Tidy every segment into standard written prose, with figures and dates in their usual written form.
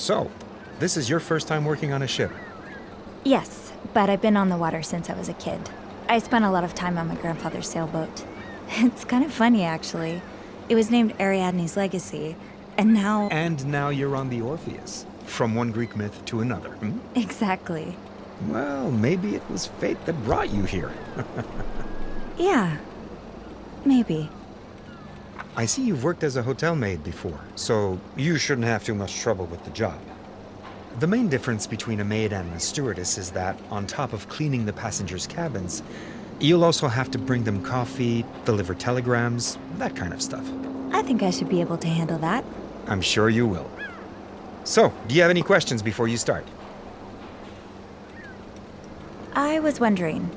So, this is your first time working on a ship? Yes, but I've been on the water since I was a kid. I spent a lot of time on my grandfather's sailboat. It's kind of funny, actually. It was named Ariadne's Legacy, and now... And now you're on the Orpheus. From one Greek myth to another, hmm? Exactly. Well, maybe it was fate that brought you here. Yeah. Maybe. I see you've worked as a hotel maid before, so you shouldn't have too much trouble with the job. The main difference between a maid and a stewardess is that, on top of cleaning the passengers' cabins, you'll also have to bring them coffee, deliver telegrams, that kind of stuff. I think I should be able to handle that. I'm sure you will. So, do you have any questions before you start? I was wondering,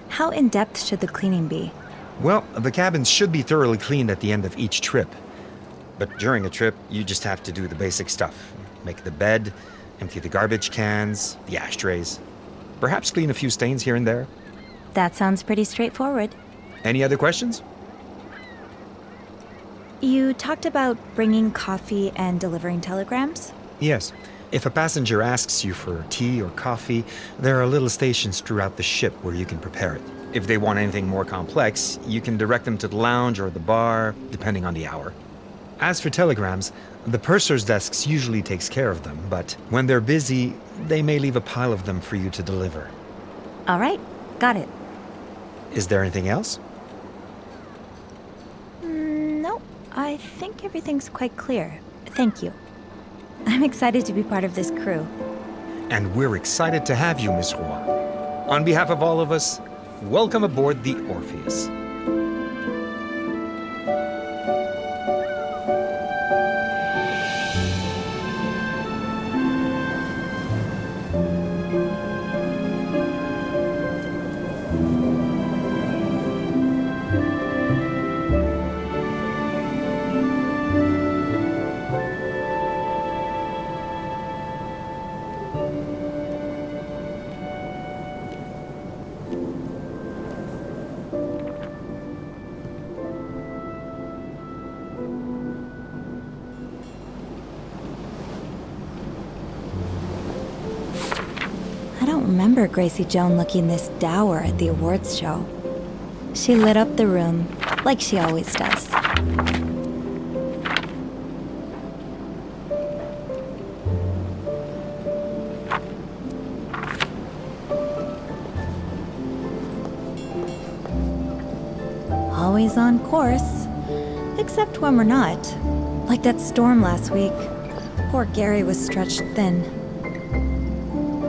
how in-depth should the cleaning be? Well, the cabins should be thoroughly cleaned at the end of each trip. But during a trip, you just have to do the basic stuff. Make the bed, empty the garbage cans, the ashtrays. Perhaps clean a few stains here and there. That sounds pretty straightforward. Any other questions? You talked about bringing coffee and delivering telegrams? Yes. If a passenger asks you for tea or coffee, there are little stations throughout the ship where you can prepare it. If they want anything more complex, you can direct them to the lounge or the bar, depending on the hour. As for telegrams, the purser's desks usually takes care of them, but when they're busy, they may leave a pile of them for you to deliver. All right, got it. Is there anything else? No, I think everything's quite clear. Thank you. I'm excited to be part of this crew. And we're excited to have you, Miss Roy. On behalf of all of us, welcome aboard the Orpheus. I don't remember Gracie Joan looking this dour at the awards show. She lit up the room, like she always does. Always on course, except when we're not. Like that storm last week. Poor Gary was stretched thin.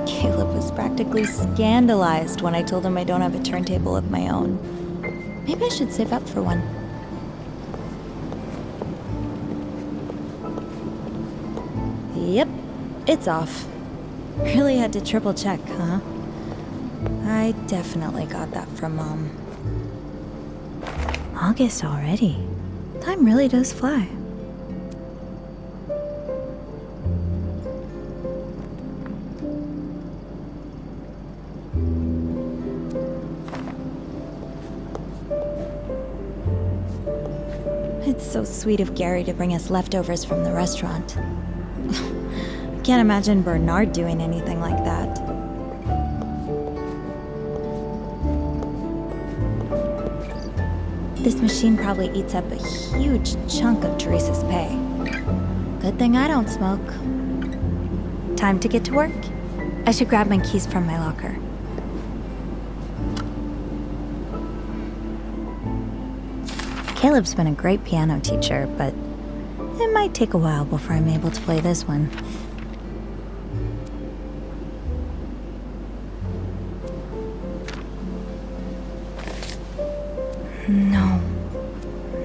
Caleb was practically scandalized when I told him I don't have a turntable of my own. Maybe I should save up for one. Yep, it's off. Really had to triple check, huh? I definitely got that from Mom. August already. Time really does fly. It's so sweet of Gary to bring us leftovers from the restaurant. I can't imagine Bernard doing anything like that. This machine probably eats up a huge chunk of Teresa's pay. Good thing I don't smoke. Time to get to work. I should grab my keys from my locker. Caleb's been a great piano teacher, but it might take a while before I'm able to play this one. No,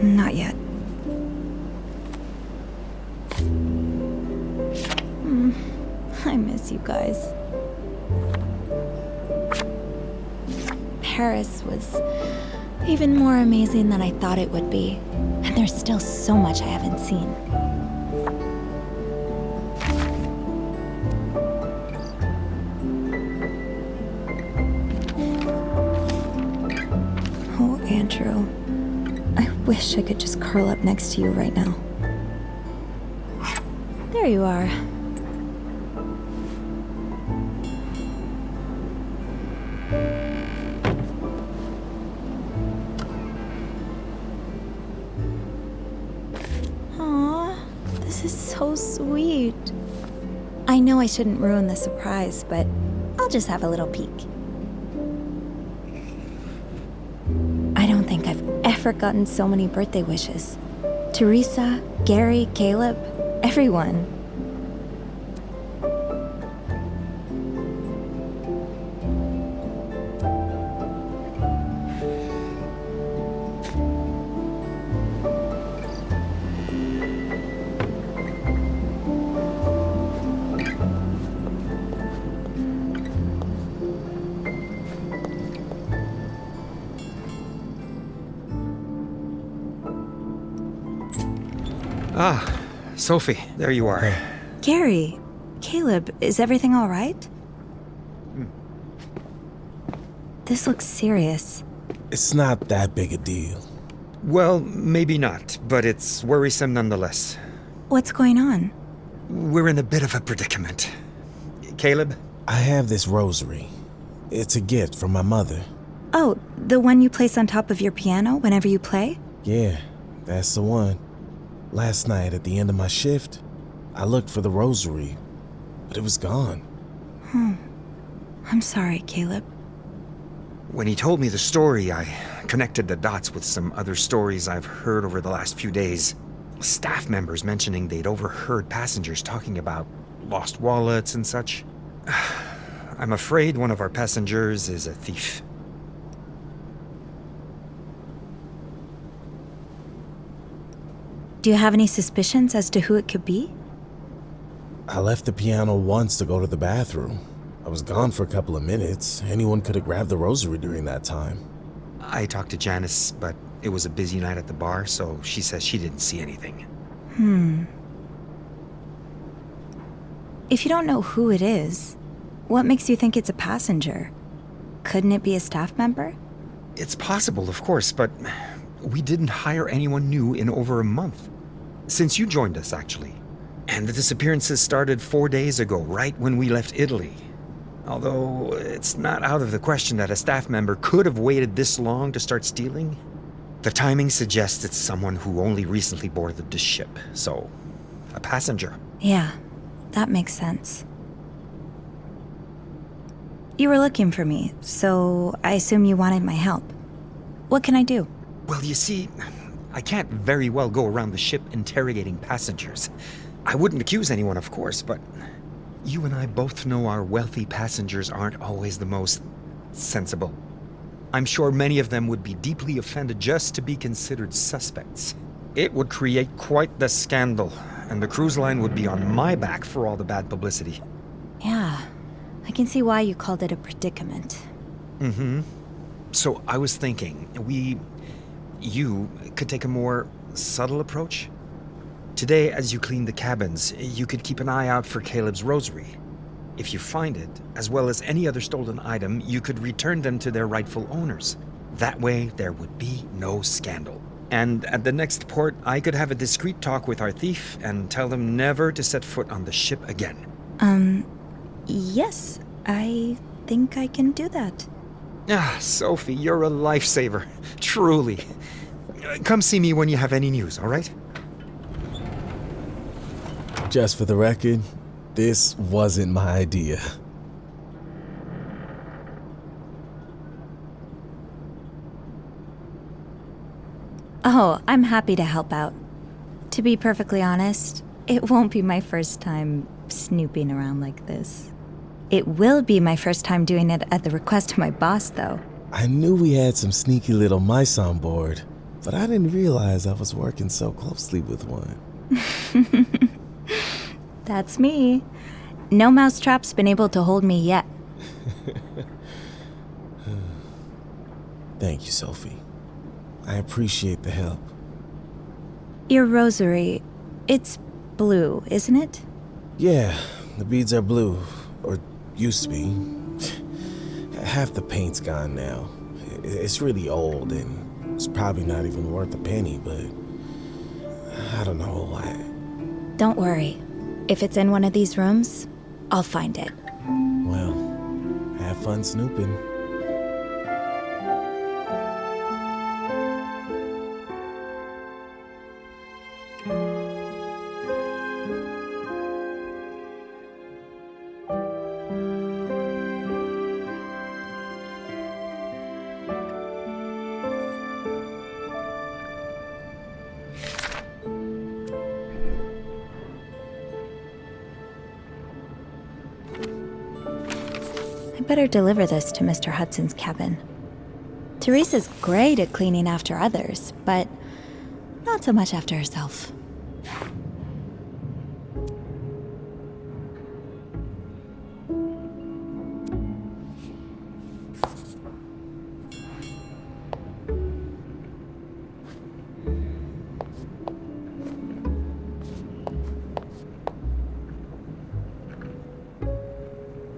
not yet. I miss you guys. Paris was even more amazing than I thought it would be, and there's still so much I haven't seen. Oh, Andrew, I wish I could just curl up next to you right now. There you are. This is so sweet. I know I shouldn't ruin the surprise, but I'll just have a little peek. I don't think I've ever gotten so many birthday wishes. Teresa, Gary, Caleb, everyone. Ah, Sophie, there you are. Gary, Caleb, is everything all right? This looks serious. It's not that big a deal. Well, maybe not, but it's worrisome nonetheless. What's going on? We're in a bit of a predicament. Caleb? I have this rosary. It's a gift from my mother. Oh, the one you place on top of your piano whenever you play? Yeah, that's the one. Last night at the end of my shift, I looked for the rosary, but it was gone. I'm sorry, Caleb. When he told me the story, I connected the dots with some other stories I've heard over the last few days. Staff members mentioning they'd overheard passengers talking about lost wallets and such. I'm afraid one of our passengers is a thief. Do you have any suspicions as to who it could be? I left the piano once to go to the bathroom. I was gone for a couple of minutes. Anyone could have grabbed the rosary during that time. I talked to Janice, but it was a busy night at the bar, so she says she didn't see anything. If you don't know who it is, what makes you think it's a passenger? Couldn't it be a staff member? It's possible, of course, but we didn't hire anyone new in over a month. Since you joined us, actually. And the disappearances started 4 days ago, right when we left Italy. Although it's not out of the question that a staff member could have waited this long to start stealing. The timing suggests it's someone who only recently boarded the ship, so a passenger. Yeah, that makes sense. You were looking for me, so I assume you wanted my help. What can I do? Well, you see, I can't very well go around the ship interrogating passengers. I wouldn't accuse anyone, of course, but you and I both know our wealthy passengers aren't always the most sensible. I'm sure many of them would be deeply offended just to be considered suspects. It would create quite the scandal, and the cruise line would be on my back for all the bad publicity. Yeah, I can see why you called it a predicament. So I was thinking, you could take a more subtle approach. Today, as you clean the cabins, you could keep an eye out for Caleb's rosary. If you find it, as well as any other stolen item, you could return them to their rightful owners. That way, there would be no scandal. And at the next port, I could have a discreet talk with our thief and tell them never to set foot on the ship again. Yes, I think I can do that. Ah, Sophie, you're a lifesaver. Truly. Come see me when you have any news, all right? Just for the record, this wasn't my idea. Oh, I'm happy to help out. To be perfectly honest, it won't be my first time snooping around like this. It will be my first time doing it at the request of my boss, though. I knew we had some sneaky little mice on board, but I didn't realize I was working so closely with one. That's me. No mousetrap's been able to hold me yet. Thank you, Sophie. I appreciate the help. Your rosary, it's blue, isn't it? Yeah, the beads are blue, or used to be. Half the paint's gone now. It's really old, and it's probably not even worth a penny, but I don't know why. Don't worry. If it's in one of these rooms, I'll find it. Well, have fun snooping. I'd better deliver this to Mr. Hudson's cabin. Teresa's great at cleaning after others, but not so much after herself.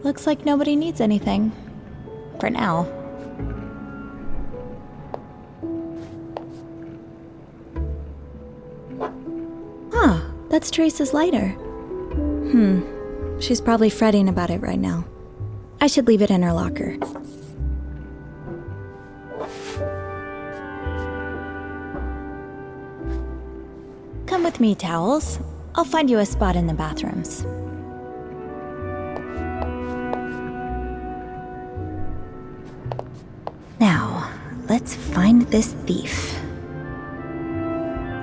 Looks like nobody needs anything. For now. Huh, that's Teresa's lighter. She's probably fretting about it right now. I should leave it in her locker. Come with me, towels. I'll find you a spot in the bathrooms. Now, let's find this thief.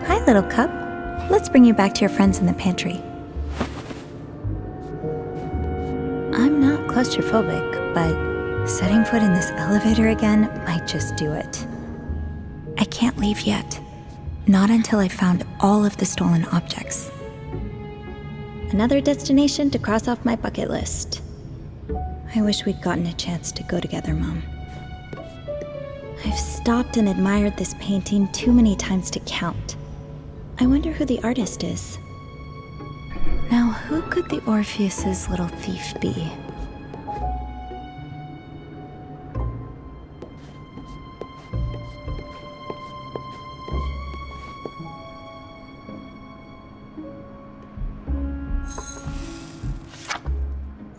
Hi, little cup. Let's bring you back to your friends in the pantry. I'm not claustrophobic, but setting foot in this elevator again might just do it. I can't leave yet. Not until I've found all of the stolen objects. Another destination to cross off my bucket list. I wish we'd gotten a chance to go together, Mom. I've stopped and admired this painting too many times to count. I wonder who the artist is. Now, who could the Orpheus's little thief be?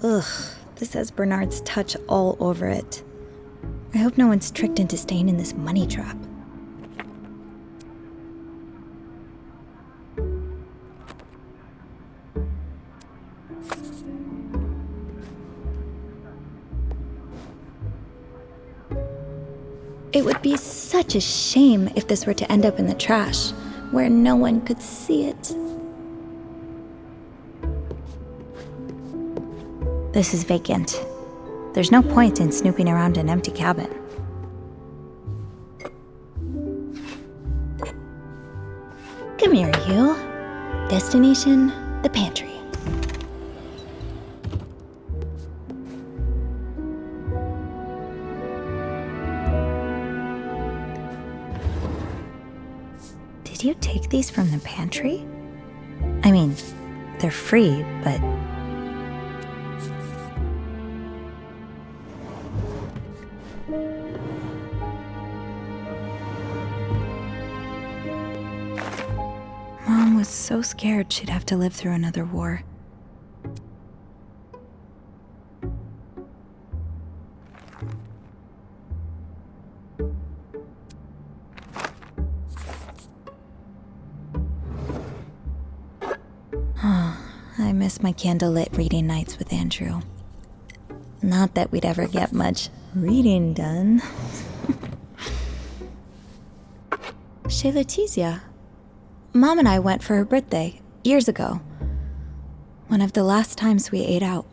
Ugh, this has Bernard's touch all over it. I hope no one's tricked into staying in this money trap. It would be such a shame if this were to end up in the trash, where no one could see it. This is vacant. There's no point in snooping around an empty cabin. Come here, you. Destination, the pantry. Did you take these from the pantry? I mean, they're free, but... Mom was so scared she'd have to live through another war. I miss my candlelit reading nights with Andrew. Not that we'd ever get much reading done. Chez Letizia. Mom and I went for her birthday, years ago. One of the last times we ate out.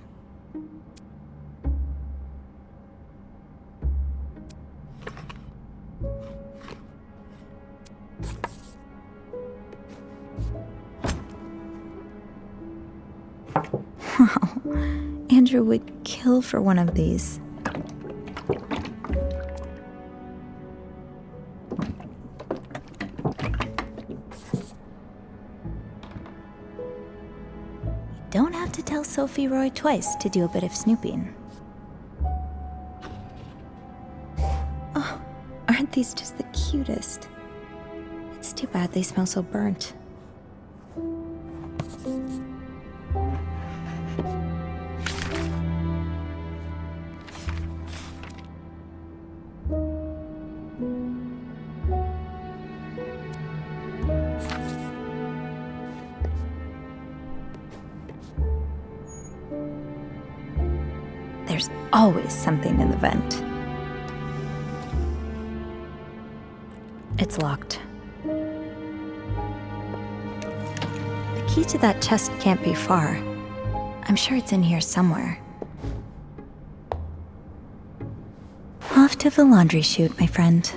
Wow, Andrew would kill for one of these. Don't have to tell Sophie Roy twice to do a bit of snooping. Oh, aren't these just the cutest? It's too bad they smell so burnt. There's always something in the vent. It's locked. The key to that chest can't be far. I'm sure it's in here somewhere. Off to the laundry chute, my friend.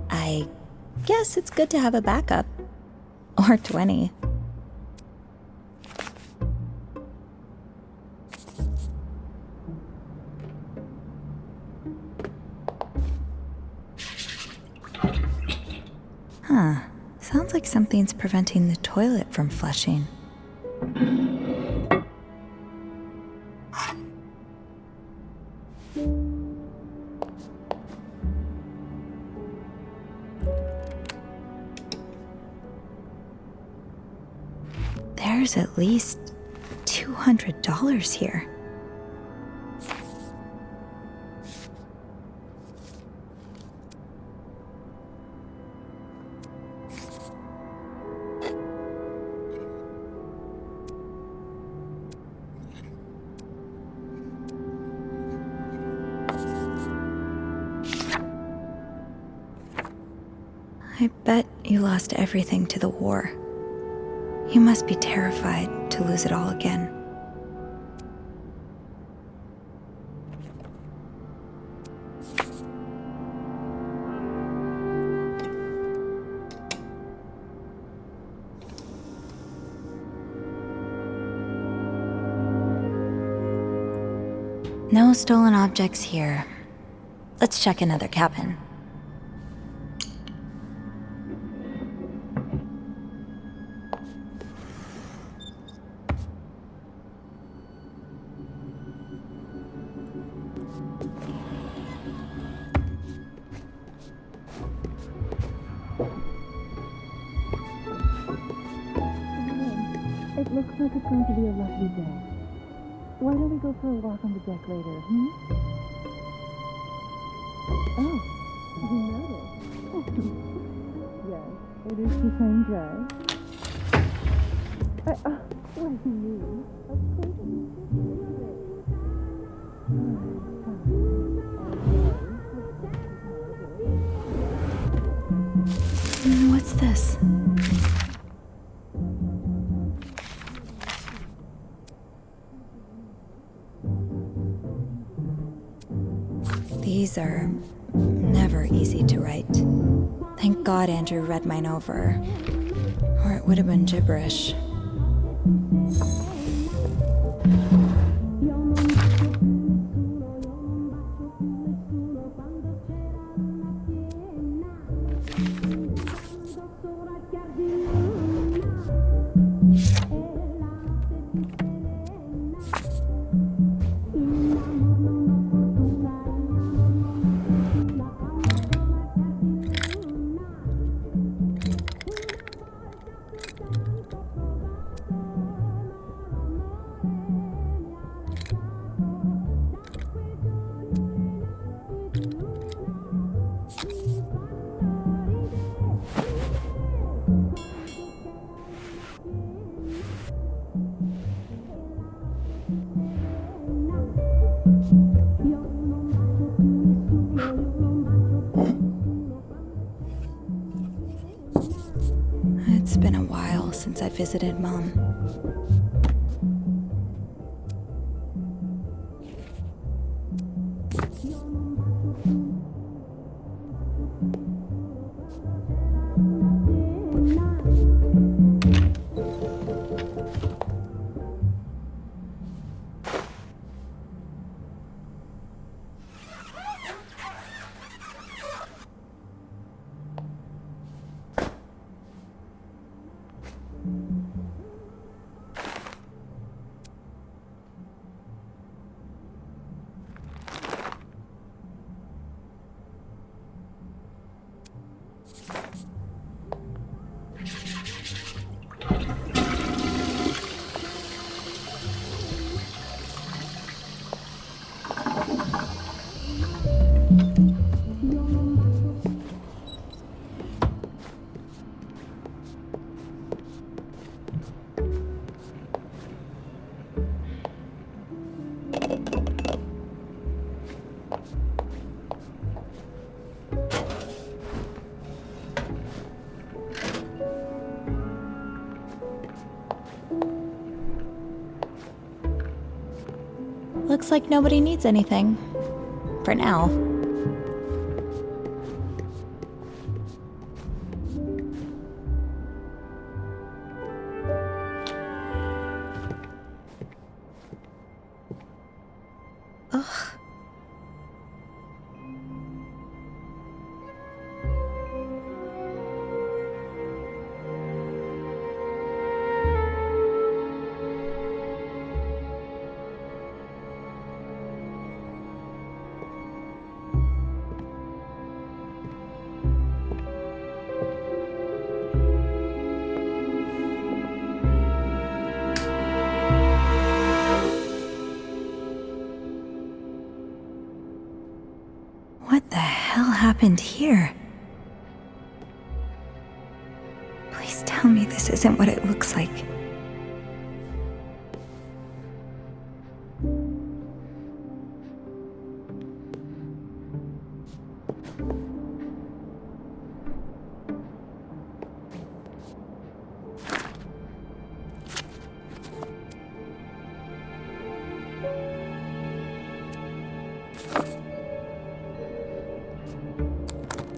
I guess it's good to have a backup. Or 20. Huh. Sounds like something's preventing the toilet from flushing. There's at least $200 here. I bet you lost everything to the war. You must be terrified to lose it all again. No stolen objects here. Let's check another cabin. It looks like it's going to be a lovely day. Why don't we go for a walk on the deck later, Oh, you noticed. Yes, it is the same dress. What do you mean? Of course you What's this? These are never easy to write. Thank God Andrew read mine over, or it would have been gibberish. It's been a while since I visited Mom. Looks like nobody needs anything. For now. Ugh. What the hell happened here? Please tell me this isn't what it looks like.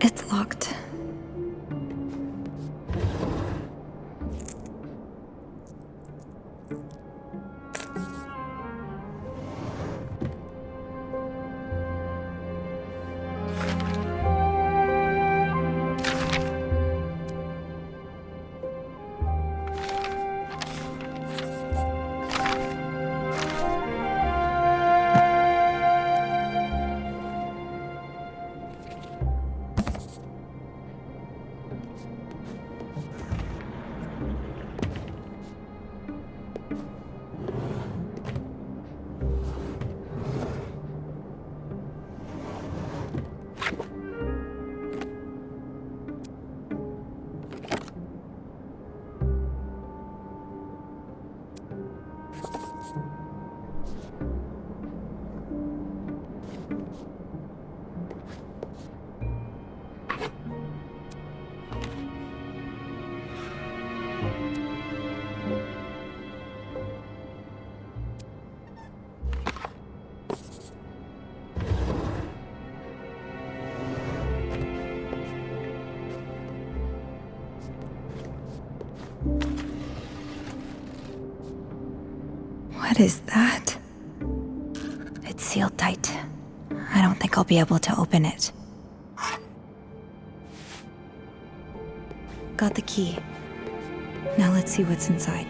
It's locked. What is that? It's sealed tight. I don't think I'll be able to open it. Got the key. Now let's see what's inside.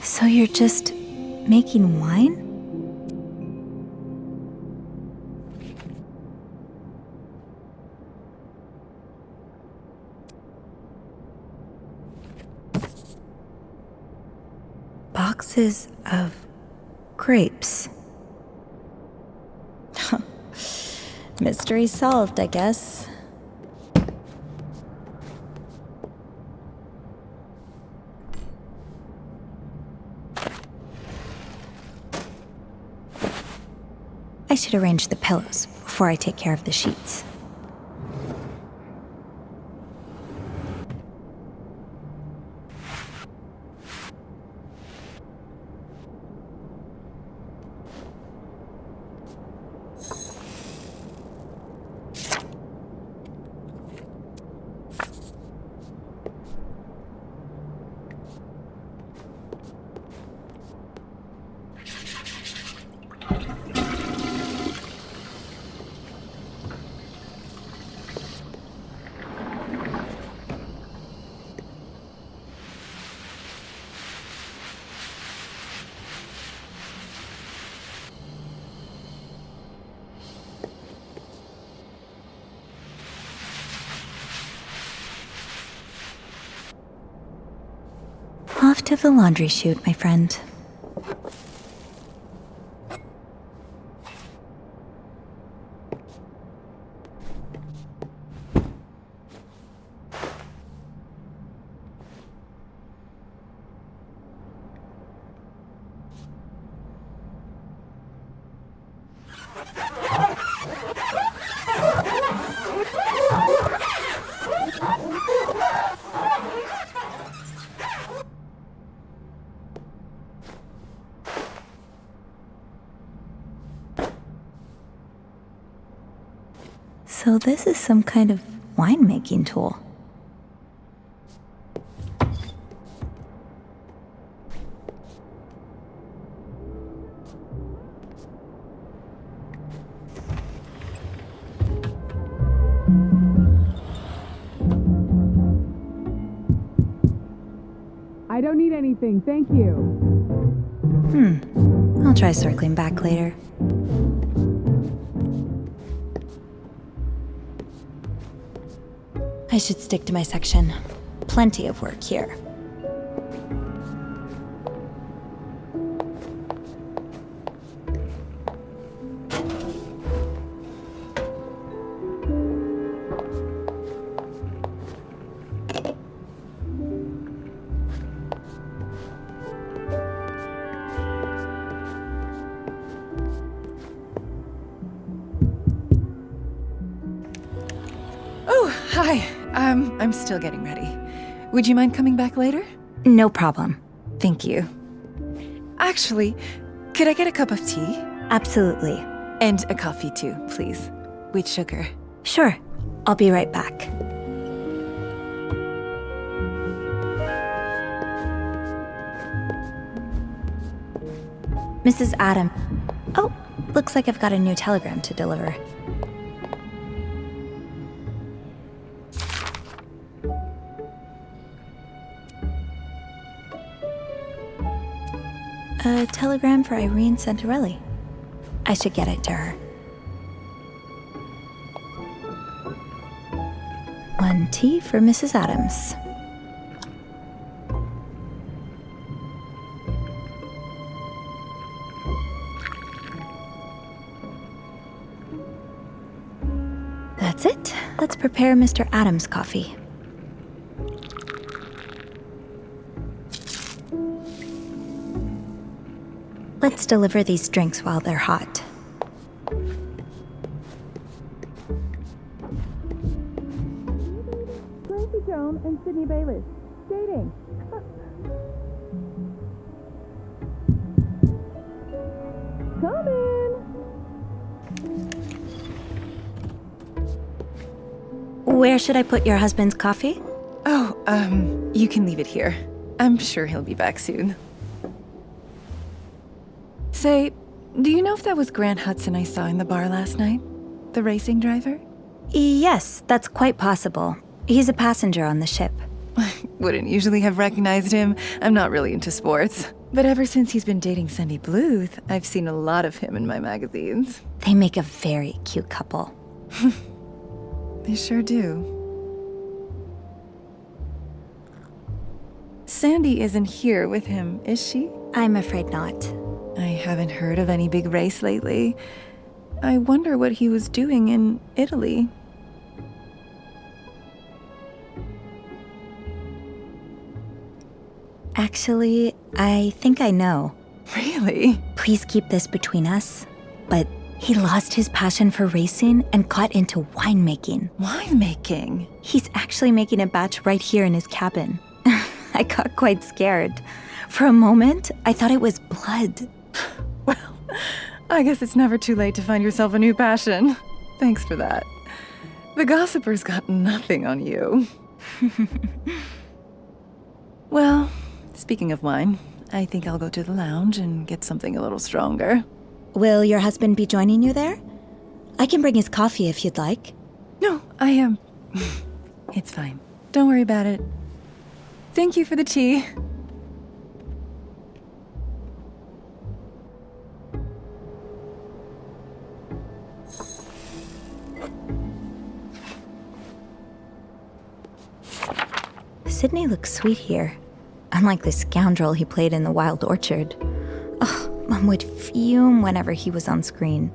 So you're just making wine? Boxes of grapes. Mystery solved, I guess. I should arrange the pillows before I take care of the sheets. Off to the laundry chute, my friend. So this is some kind of winemaking tool. I don't need anything, thank you. I'll try circling back later. I should stick to my section. Plenty of work here. Hi, I'm still getting ready. Would you mind coming back later? No problem. Thank you. Actually, could I get a cup of tea? Absolutely. And a coffee too, please. With sugar. Sure. I'll be right back. Mrs. Adam. Oh, looks like I've got a new telegram to deliver. A telegram for Irene Santarelli. I should get it to her. One tea for Mrs. Adams. That's it. Let's prepare Mr. Adams' coffee. Let's deliver these drinks while they're hot. Tracy Joan and Sydney Bayless. Dating. Come in. Where should I put your husband's coffee? Oh, you can leave it here. I'm sure he'll be back soon. Say, do you know if that was Grant Hudson I saw in the bar last night? The racing driver? Yes, that's quite possible. He's a passenger on the ship. Wouldn't usually have recognized him. I'm not really into sports. But ever since he's been dating Sandy Bluth, I've seen a lot of him in my magazines. They make a very cute couple. They sure do. Sandy isn't here with him, is she? I'm afraid not. I haven't heard of any big race lately. I wonder what he was doing in Italy. Actually, I think I know. Really? Please keep this between us. But he lost his passion for racing and got into winemaking. Winemaking? He's actually making a batch right here in his cabin. I got quite scared. For a moment, I thought it was blood. Well, I guess it's never too late to find yourself a new passion. Thanks for that. The gossipers got nothing on you. Well, speaking of wine, I think I'll go to the lounge and get something a little stronger. Will your husband be joining you there? I can bring his coffee if you'd like. No, I am. It's fine. Don't worry about it. Thank you for the tea. Sydney looks sweet here, unlike the scoundrel he played in The Wild Orchard. Ugh, Mom would fume whenever he was on screen.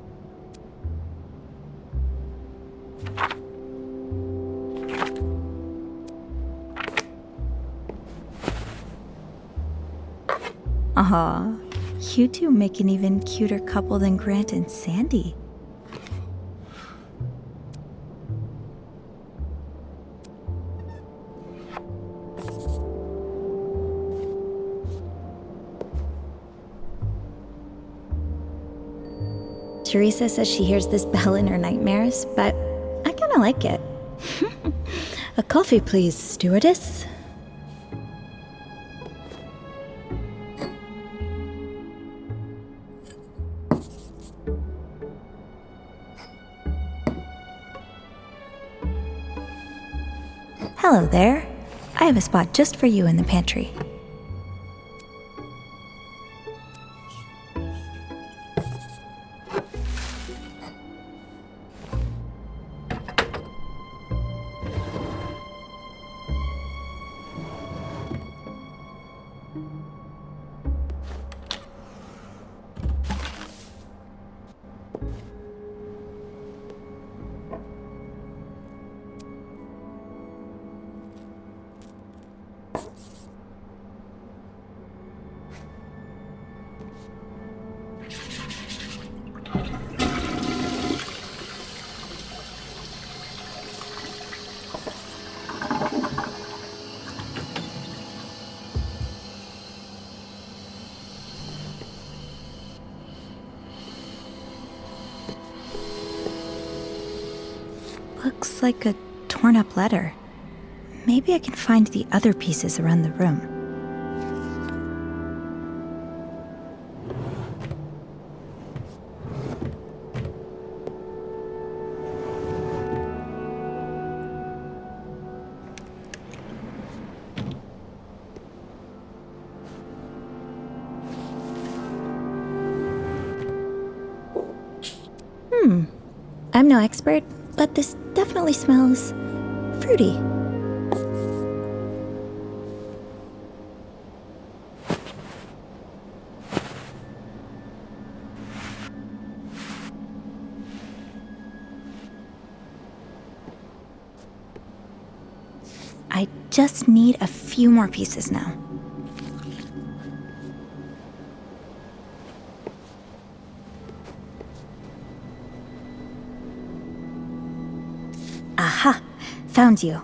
Aw, you two make an even cuter couple than Grant and Sandy. Teresa says she hears this bell in her nightmares, but I can like it. A coffee, please, stewardess. Hello there. I have a spot just for you in the pantry. Looks like a torn-up letter. Maybe I can find the other pieces around the room. I'm no expert, but this definitely smells fruity. I just need a few more pieces now. Aha! Found you.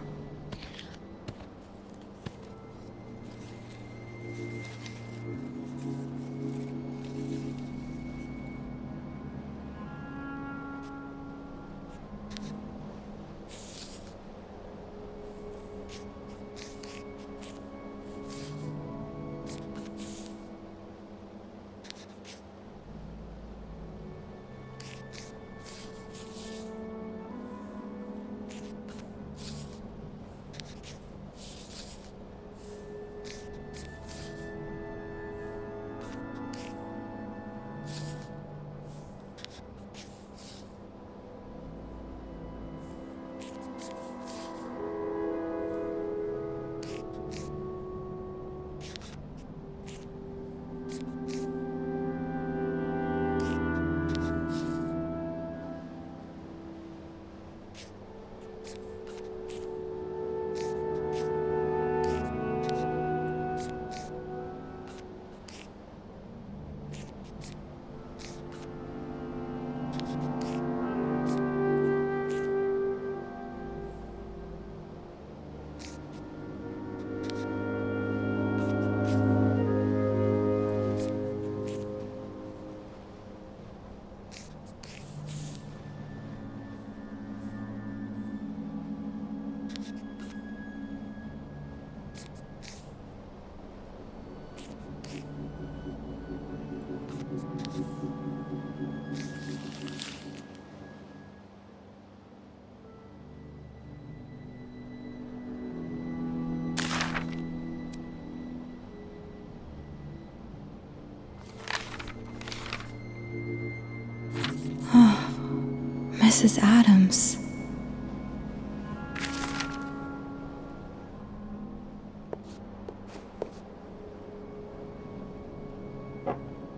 Mrs. Adams.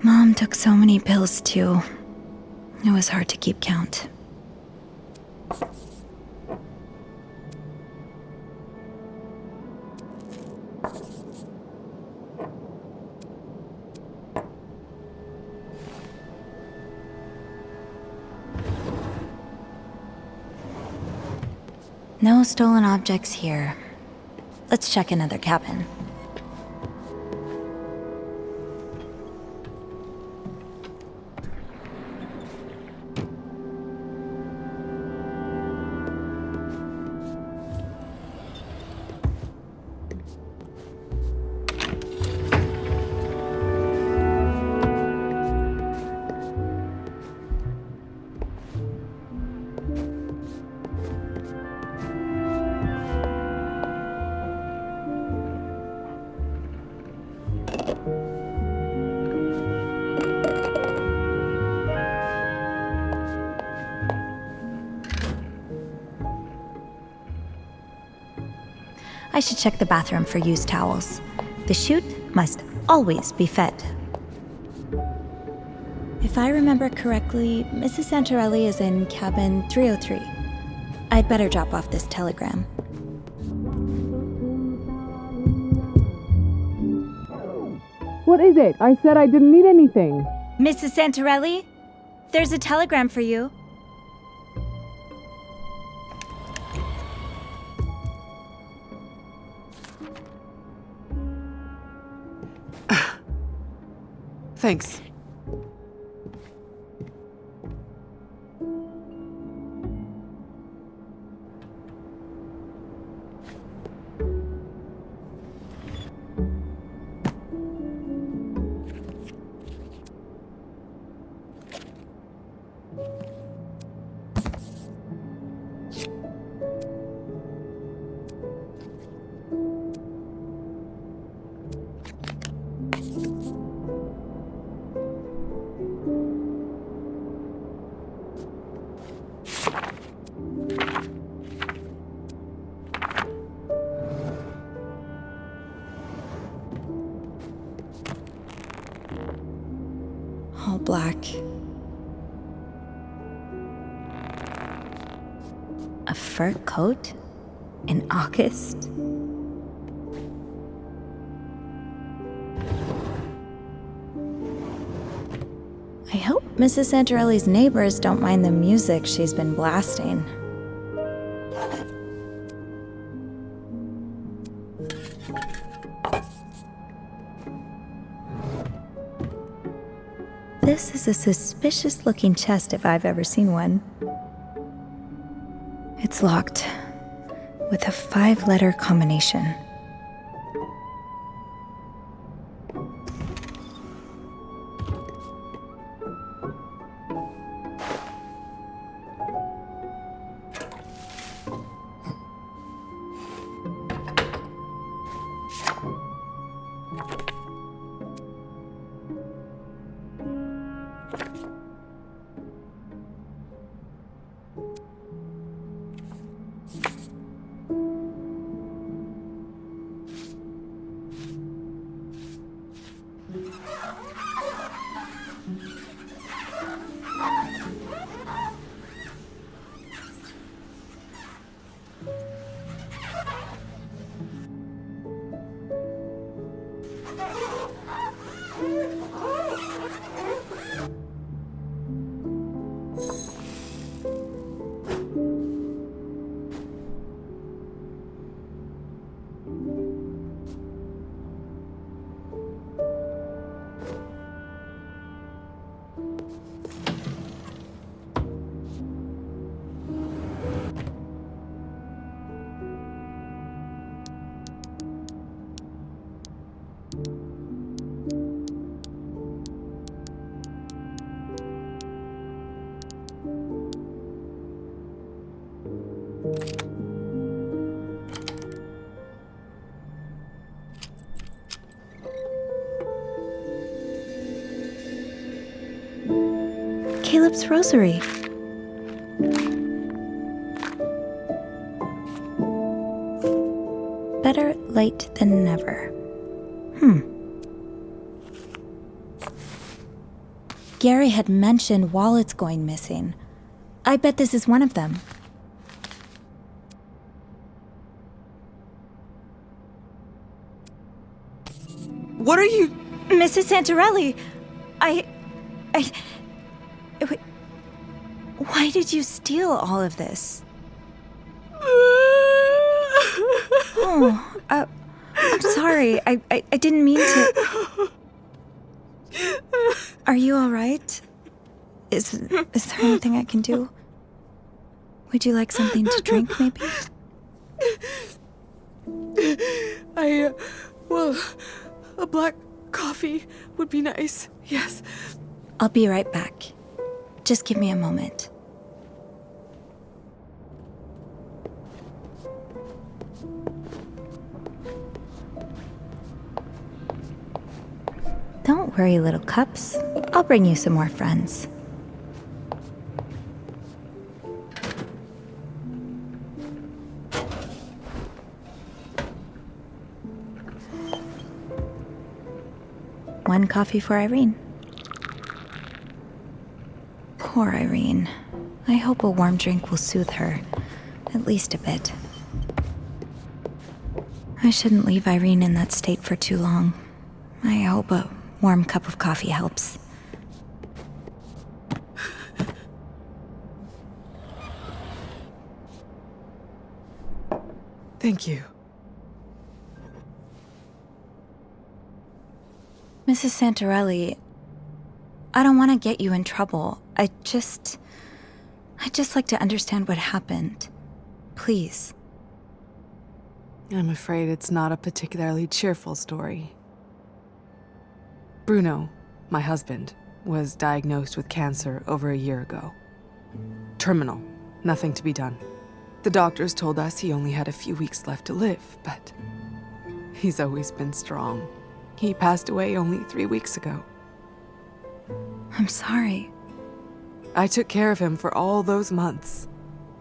Mom took so many pills too. It was hard to keep count. No stolen objects here. Let's check another cabin. I should check the bathroom for used towels. The chute must always be fed. If I remember correctly, Mrs. Santarelli is in cabin 303. I'd better drop off this telegram. What is it? I said I didn't need anything. Mrs. Santarelli? There's a telegram for you. Thanks. All black. A fur coat? In August? I hope Mrs. Santarelli's neighbors don't mind the music she's been blasting. This is a suspicious-looking chest if I've ever seen one. It's locked with a 5-letter combination. Caleb's rosary. Better late than never. Gary had mentioned wallets going missing. I bet this is one of them. What are you... Mrs. Santarelli, why did you steal all of this? Oh, I'm sorry. I didn't mean to. Are you all right? Is there anything I can do? Would you like something to drink, maybe? Well, a black coffee would be nice, yes. I'll be right back. Just give me a moment. Don't worry, little cups. I'll bring you some more friends. One coffee for Irene. Poor Irene. I hope a warm drink will soothe her, at least a bit. I shouldn't leave Irene in that state for too long. I hope a warm cup of coffee helps. Thank you. Mrs. Santarelli, I don't want to get you in trouble. I'd just like to understand what happened. Please. I'm afraid it's not a particularly cheerful story. Bruno, my husband, was diagnosed with cancer over a year ago. Terminal. Nothing to be done. The doctors told us he only had a few weeks left to live, but he's always been strong. He passed away only 3 weeks ago. I'm sorry. I took care of him for all those months.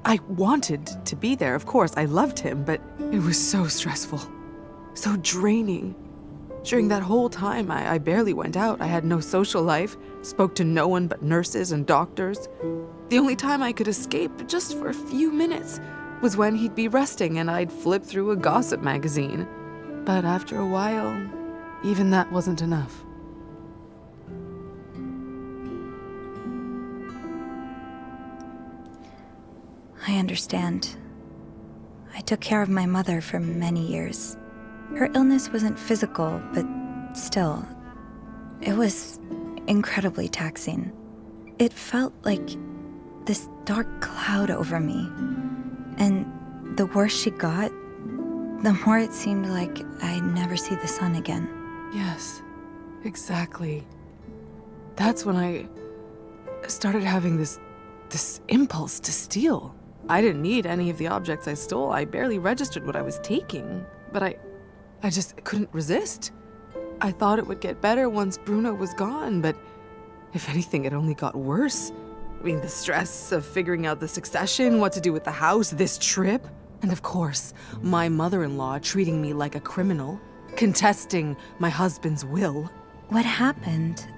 I wanted to be there, of course. I loved him, but it was so stressful, so draining. During that whole time, I barely went out. I had no social life, spoke to no one but nurses and doctors. The only time I could escape, just for a few minutes, was when he'd be resting and I'd flip through a gossip magazine. But after a while, even that wasn't enough. I understand. I took care of my mother for many years. Her illness wasn't physical, but still, it was incredibly taxing. It felt like this dark cloud over me. And the worse she got, the more it seemed like I'd never see the sun again. Yes, exactly. That's when I started having this impulse to steal. I didn't need any of the objects I stole. I barely registered what I was taking. But I just couldn't resist. I thought it would get better once Bruno was gone, but if anything, it only got worse. I mean, the stress of figuring out the succession, what to do with the house, this trip, and of course, my mother-in-law treating me like a criminal, contesting my husband's will. What happened?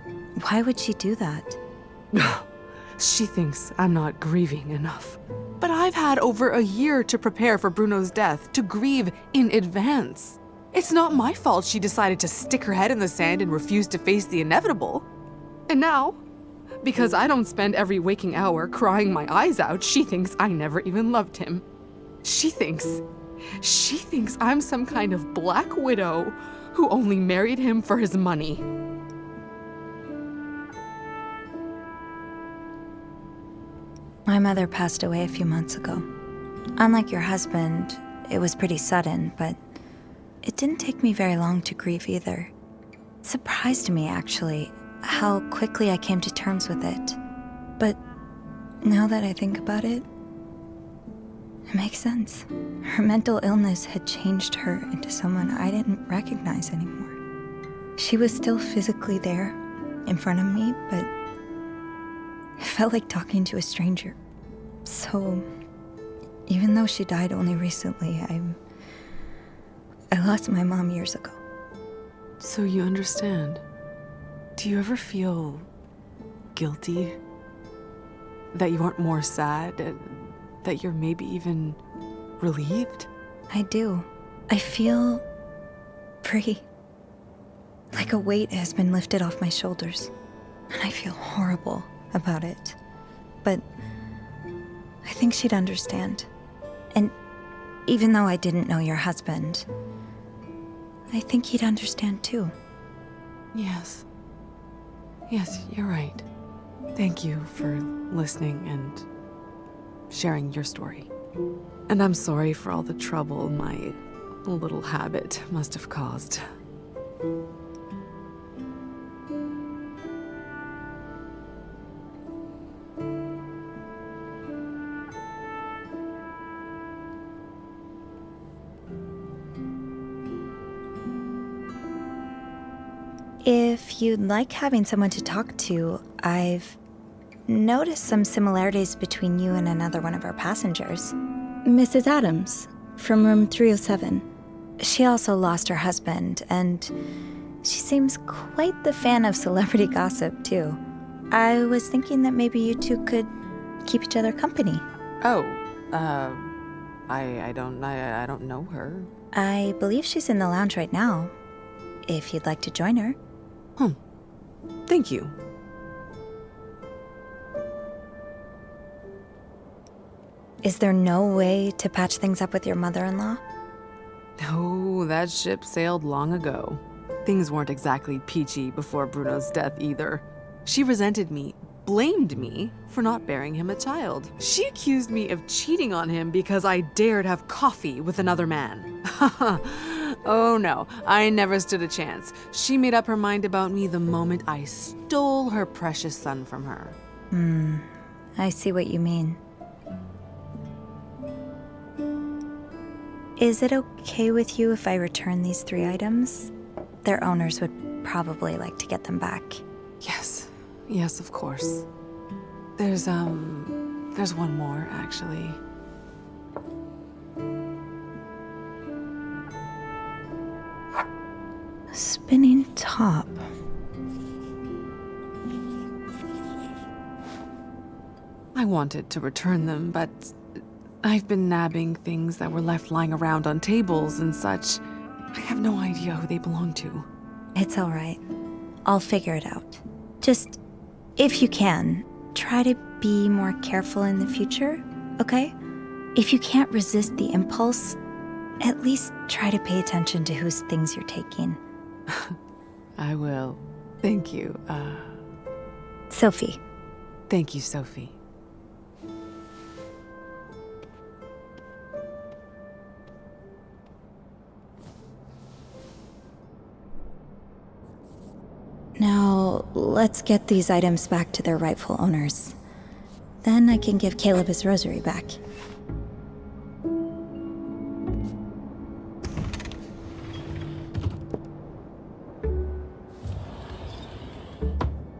Why would she do that? She thinks I'm not grieving enough. But I've had over a year to prepare for Bruno's death, to grieve in advance. It's not my fault she decided to stick her head in the sand and refuse to face the inevitable. And now, because I don't spend every waking hour crying my eyes out, she thinks I never even loved him. She thinks I'm some kind of black widow who only married him for his money. My mother passed away a few months ago. Unlike your husband, it was pretty sudden, but it didn't take me very long to grieve either. It surprised me, actually, how quickly I came to terms with it. But now that I think about it, it makes sense. Her mental illness had changed her into someone I didn't recognize anymore. She was still physically there, in front of me, but it felt like talking to a stranger. So, even though she died only recently, I lost my mom years ago. So you understand. Do you ever feel guilty? That you aren't more sad? That you're maybe even relieved? I do. I feel free. Like a weight has been lifted off my shoulders. And I feel horrible about it. But I think she'd understand. And even though I didn't know your husband, I think he'd understand too. Yes. Yes, you're right. Thank you for listening and sharing your story. And I'm sorry for all the trouble my little habit must have caused. If you'd like having someone to talk to, I've noticed some similarities between you and another one of our passengers. Mrs. Adams, from room 307. She also lost her husband, and She seems quite the fan of celebrity gossip, too. I was thinking that maybe you two could keep each other company. Oh, I don't know her. I believe she's in the lounge right now, if you'd like to join her. Thank you. Is there no way to patch things up with your mother-in-law? No, that ship sailed long ago. Things weren't exactly peachy before Bruno's death either. She resented me, blamed me for not bearing him a child. She accused me of cheating on him because I dared have coffee with another man. Oh no, I never stood a chance. She made up her mind about me the moment I stole her precious son from her. I see what you mean. Is it okay with you if I return these 3 items? Their owners would probably like to get them back. Yes, of course. There's one more, actually. A spinning top. I wanted to return them, but I've been nabbing things that were left lying around on tables and such. I have no idea who they belong to. It's all right. I'll figure it out. Just, if you can, try to be more careful in the future, okay? If you can't resist the impulse, at least try to pay attention to whose things you're taking. I will. Thank you. Sophie. Thank you, Sophie. Now, let's get these items back to their rightful owners. Then I can give Caleb his rosary back.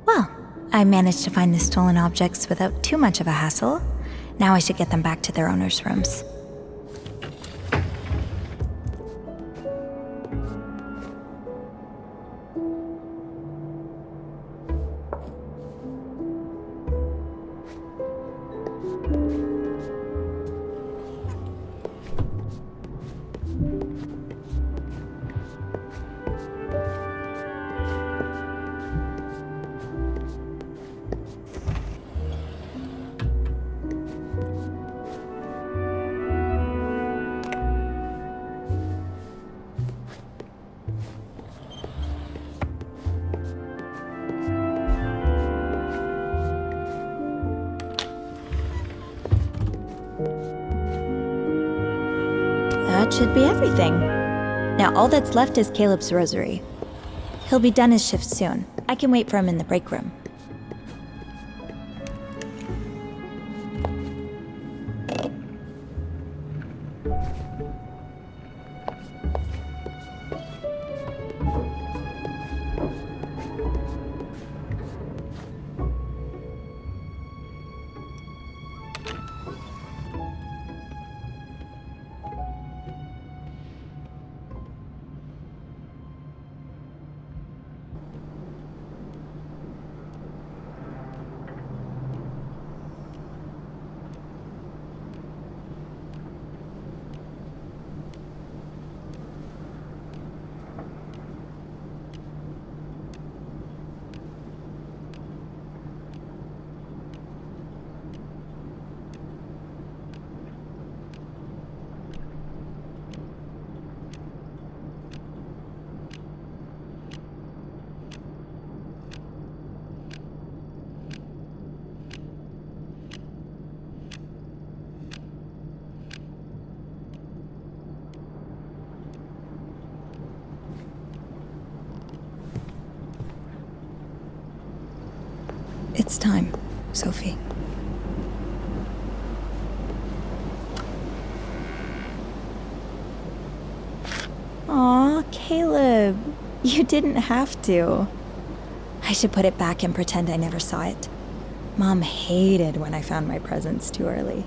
Well, I managed to find the stolen objects without too much of a hassle. Now I should get them back to their owners' rooms. That should be everything. Now all that's left is Caleb's rosary. He'll be done his shift soon. I can wait for him in the break room. It's time, Sophie. Aw, Caleb. You didn't have to. I should put it back and pretend I never saw it. Mom hated when I found my presents too early.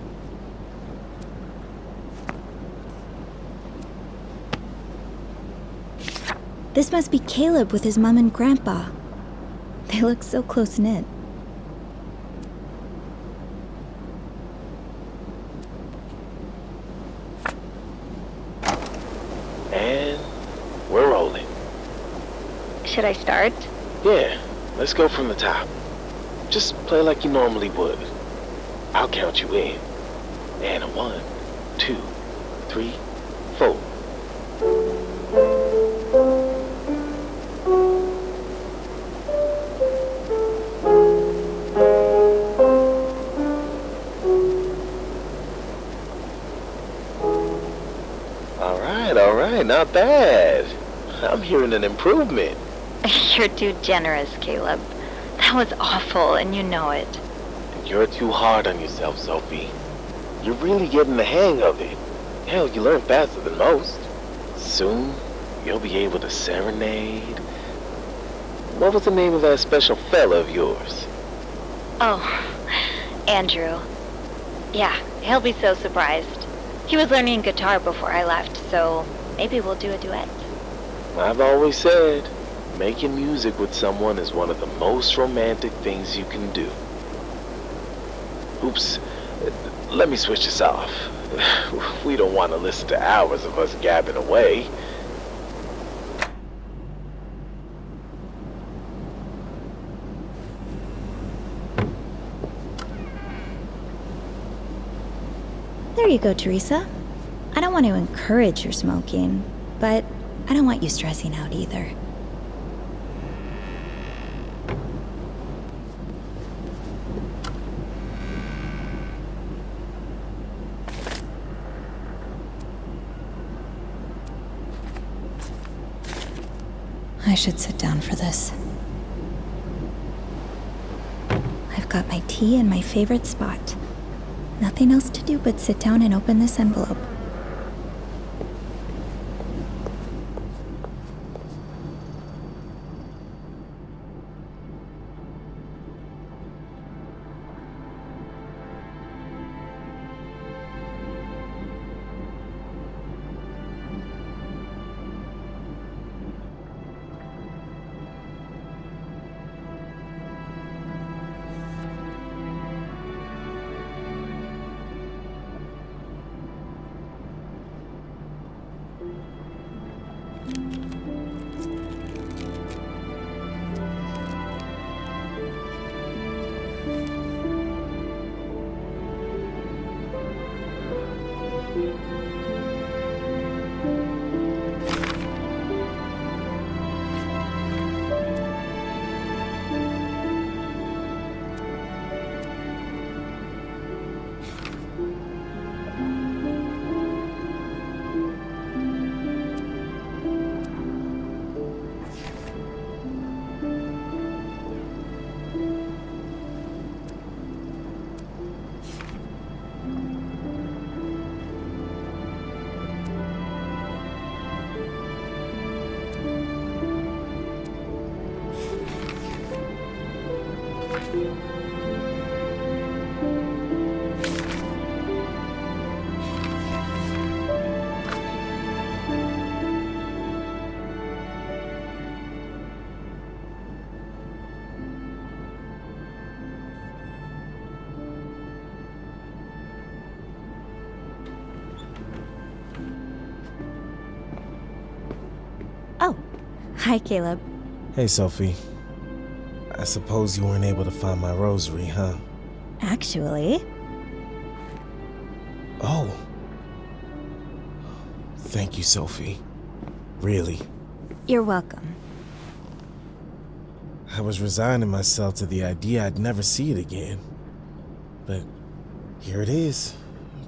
This must be Caleb with his mom and grandpa. They look so close-knit. And we're rolling. Should I start? Yeah, let's go from the top. Just play like you normally would. I'll count you in. And a 1, 2, 3, 4. All right, not bad. I'm hearing an improvement. You're too generous, Caleb. That was awful, and you know it. You're too hard on yourself, Sophie. You're really getting the hang of it. Hell, you learn faster than most. Soon, you'll be able to serenade. What was the name of that special fella of yours? Oh, Andrew. Yeah, he'll be so surprised. He was learning guitar before I left, so maybe we'll do a duet. I've always said, making music with someone is one of the most romantic things you can do. Oops, let me switch this off. We don't want to listen to hours of us gabbing away. There you go, Teresa. I don't want to encourage your smoking, but I don't want you stressing out either. I should sit down for this. I've got my tea in my favorite spot. Nothing else to do but sit down and open this envelope. Oh, hi, Caleb. Hey, Sophie. I suppose you weren't able to find my rosary, huh? Actually, Oh. Thank you, Sophie. Really. you're welcome. I was resigning myself to the idea I'd never see it again. But here it is,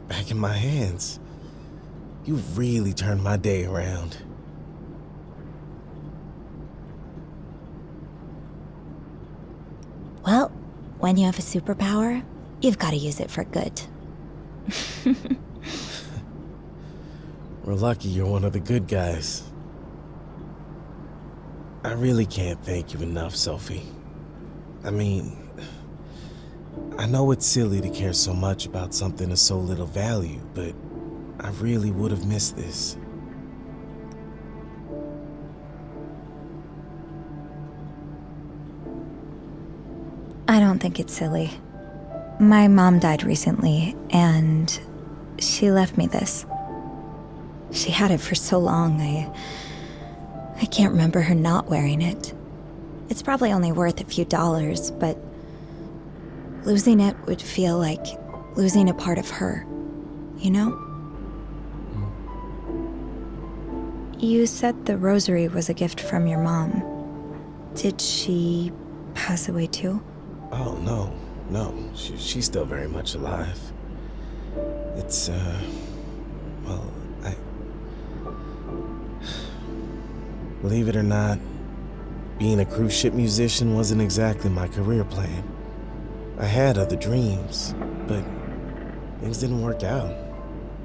back in my hands. You really turned my day around. Well, when you have a superpower, you've got to use it for good. We're lucky you're one of the good guys. I really can't thank you enough, Sophie. I mean, I know it's silly to care so much about something of so little value, but I really would have missed this. don't think it's silly. My mom died recently, and she left me this. She had it for so long, I can't remember her not wearing it. It's probably only worth a few dollars, but losing it would feel like losing a part of her, you know? You said the rosary was a gift from your mom. Did she pass away too? Oh, no. She's still very much alive. It's, well, believe it or not, being a cruise ship musician wasn't exactly my career plan. I had other dreams, but things didn't work out.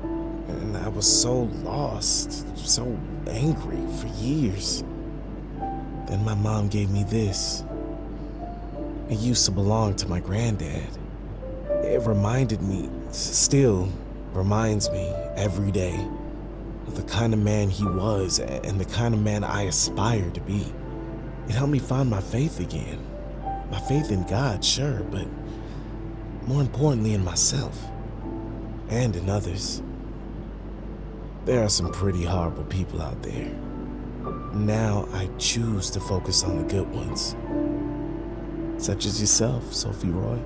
And I was so lost, so angry for years. Then my mom gave me this. It used to belong to my granddad. It reminded me, still reminds me every day of the kind of man he was and the kind of man I aspired to be. It helped me find my faith again. My faith in God, sure, but more importantly in myself and in others. There are some pretty horrible people out there. Now I choose to focus on the good ones. Such as yourself, Sophie Roy.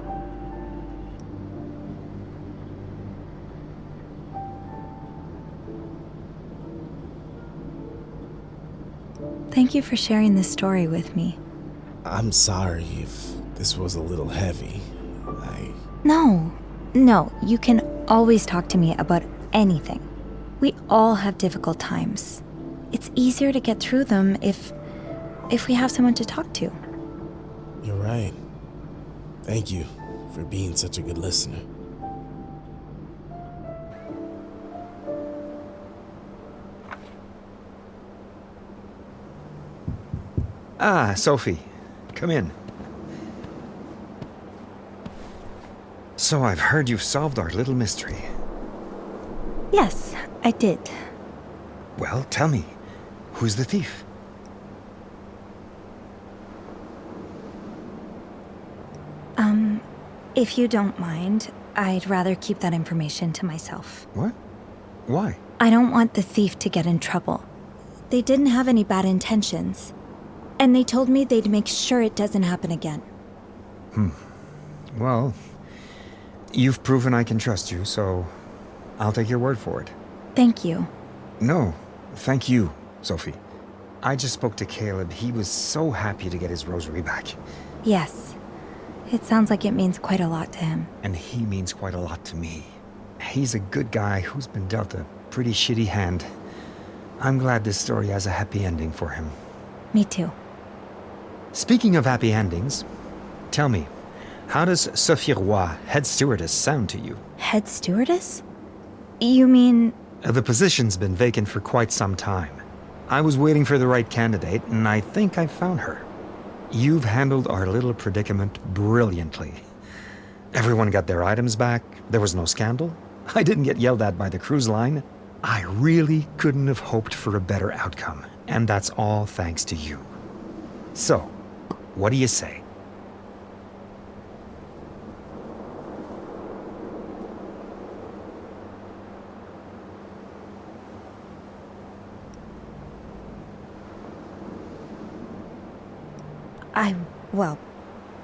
Thank you for sharing this story with me. I'm sorry if this was a little heavy. No, you can always talk to me about anything. We all have difficult times. It's easier to get through them if we have someone to talk to. You're right. Thank you for being such a good listener. Ah, Sophie. Come in. So I've heard you've solved our little mystery. Yes, I did. Well, tell me, who's the thief? If you don't mind, I'd rather keep that information to myself. What? Why? I don't want the thief to get in trouble. They didn't have any bad intentions. And they told me they'd make sure it doesn't happen again. Well, you've proven I can trust you, so I'll take your word for it. Thank you. No, thank you, Sophie. I just spoke to Caleb. He was so happy to get his rosary back. Yes. It sounds like it means quite a lot to him. And he means quite a lot to me. He's a good guy who's been dealt a pretty shitty hand. I'm glad this story has a happy ending for him. Me too. Speaking of happy endings, tell me, how does Sophie Roy, head stewardess, sound to you? Head stewardess? You mean... The position's been vacant for quite some time. I was waiting for the right candidate, and I think I found her. You've handled our little predicament brilliantly. Everyone got their items back, there was no scandal, I didn't get yelled at by the cruise line. I really couldn't have hoped for a better outcome, and that's all thanks to you. So, what do you say?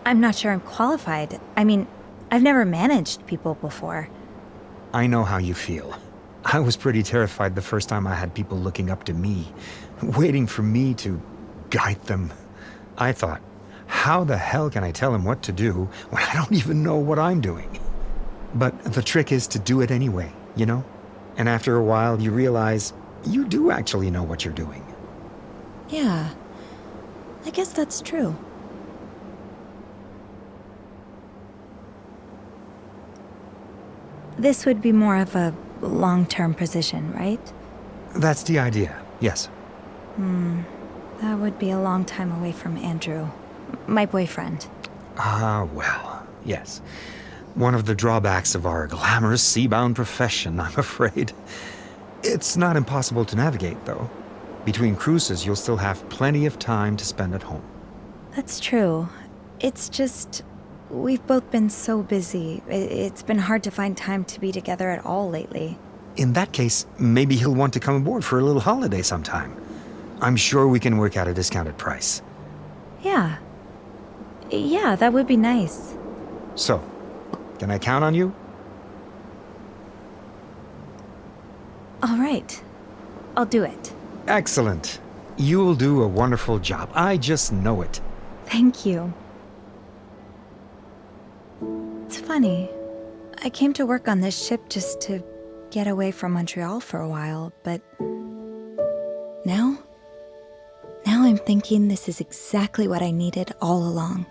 I'm not sure I'm qualified. I mean, I've never managed people before. I know how you feel. I was pretty terrified the first time I had people looking up to me, waiting for me to guide them. I thought, how the hell can I tell them what to do when I don't even know what I'm doing? But the trick is to do it anyway, you know? And after a while, you realize you do actually know what you're doing. Yeah, I guess that's true. This would be more of a long-term position, right? That's the idea, yes. That would be a long time away from Andrew, my boyfriend. Ah, well, yes. One of the drawbacks of our glamorous sea-bound profession, I'm afraid. It's not impossible to navigate, though. Between cruises, you'll still have plenty of time to spend at home. That's true. It's just, We've both been so busy. It's been hard to find time to be together at all lately. In that case, maybe he'll want to come aboard for a little holiday sometime. I'm sure we can work out a discounted price. Yeah. Yeah, that would be nice. So, can I count on you? All right. I'll do it. Excellent. You'll do a wonderful job. I just know it. Thank you. It's funny. I came to work on this ship just to get away from Montreal for a while, but now I'm thinking this is exactly what I needed all along.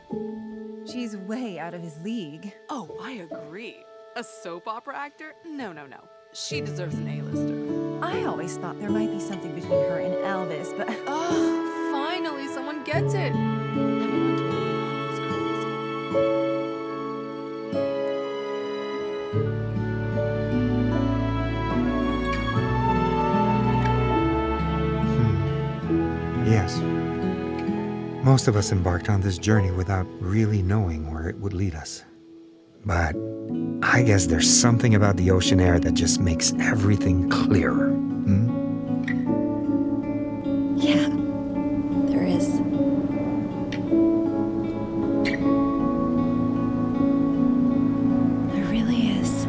She's way out of his league. Oh, I agree. A soap opera actor? No. She deserves an A-lister. I always thought there might be something between her and Elvis, but... Oh, finally someone gets it. Everyone tomorrow is crazy. Yes. Most of us embarked on this journey without really knowing where it would lead us. But I guess there's something about the ocean air that just makes everything clearer. Yeah, there is. There really is.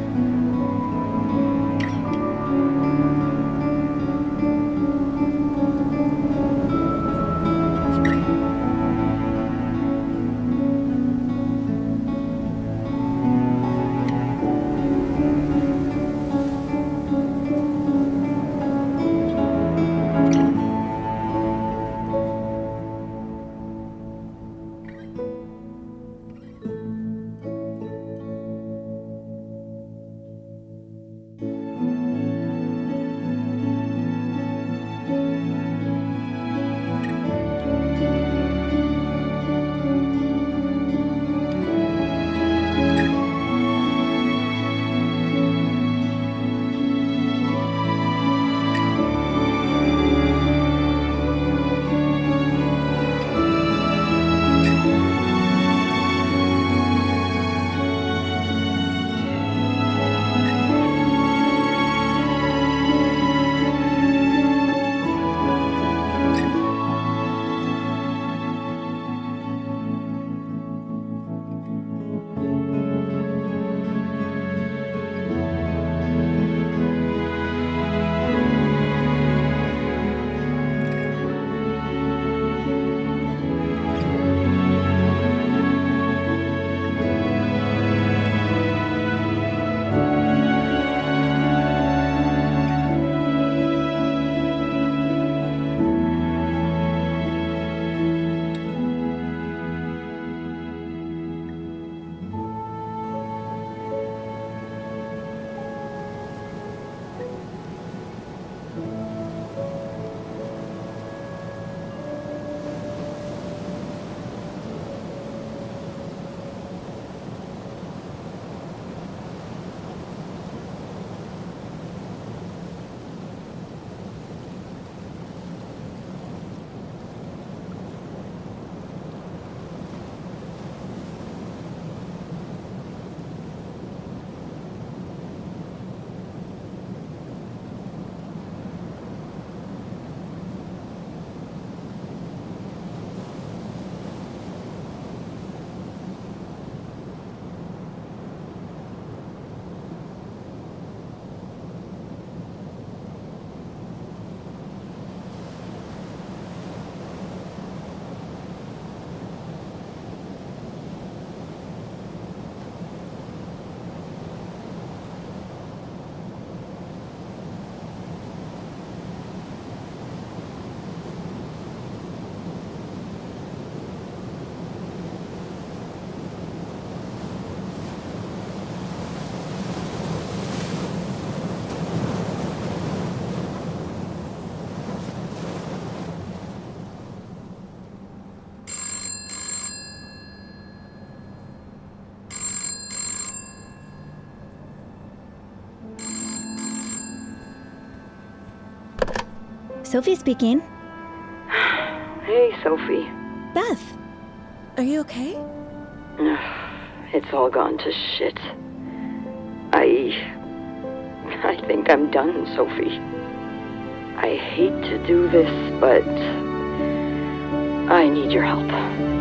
Sophie speaking. Hey, Sophie. Beth, are you okay? it's all gone to shit. I think I'm done, Sophie. I hate to do this, but I need your help.